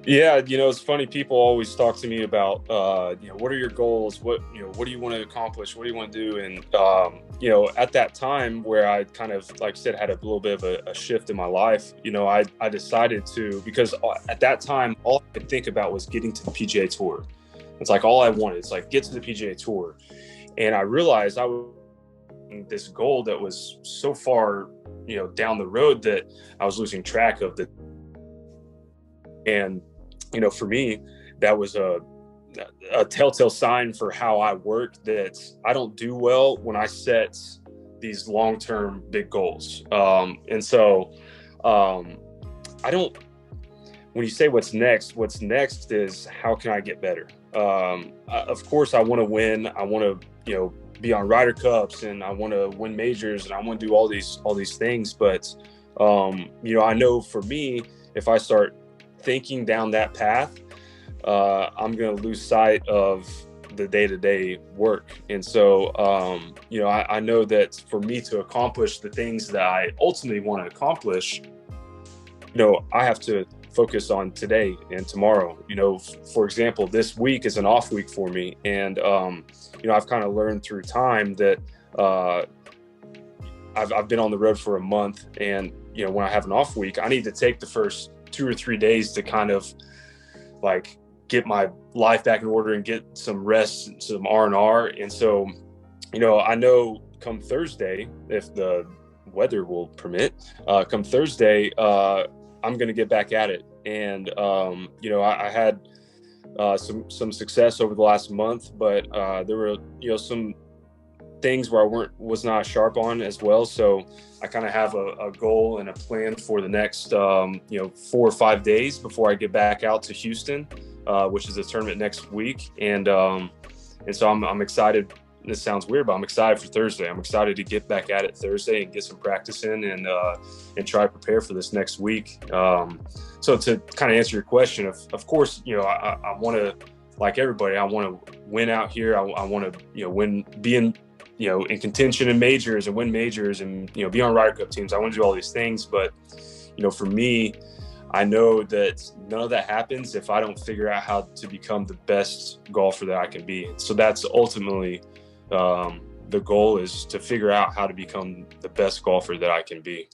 Yeah, it's funny. People always talk to me about, what are your goals? What do you want to accomplish? What do you want to do? And, at that time where I kind of, like I said, had a little bit of a shift in my life, I decided to, because at that time, all I could think about was getting to the PGA Tour. It's like all I wanted. It's like, get to the PGA Tour. And I realized I was this goal that was so far, down the road that I was losing track of the, and for me, that was a telltale sign for how I work, that I don't do well when I set these long-term big goals. And so I don't, when you say what's next is how can I get better? Of course, I want to win. I want to, be on Ryder Cups, and I want to win majors, and I want to do all these things. But, I know for me, if I start thinking down that path, I'm going to lose sight of the day-to-day work. And so, I know that for me to accomplish the things that I ultimately want to accomplish, I have to focus on today and tomorrow. For example, this week is an off week for me. And, I've kind of learned through time that I've been on the road for a month. And, when I have an off week, I need to take the first 2 or 3 days to kind of like get my life back in order and get some rest, some R&R. And so, I know come Thursday, if the weather will permit, come Thursday, I'm going to get back at it. And, I had some success over the last month, but there were, some things where I was not sharp on as well. So I kind of have a goal and a plan for the next, 4 or 5 days before I get back out to Houston, which is a tournament next week. And so I'm excited. This sounds weird, but I'm excited for Thursday. I'm excited to get back at it Thursday and get some practice in, and try to prepare for this next week. So to kind of answer your question, of course, I want to, like everybody, I want to win out here. I want to, win, be in, in contention in majors and win majors, and, be on Ryder Cup teams. I want to do all these things, but, for me, I know that none of that happens if I don't figure out how to become the best golfer that I can be. So that's ultimately, the goal, is to figure out how to become the best golfer that I can be.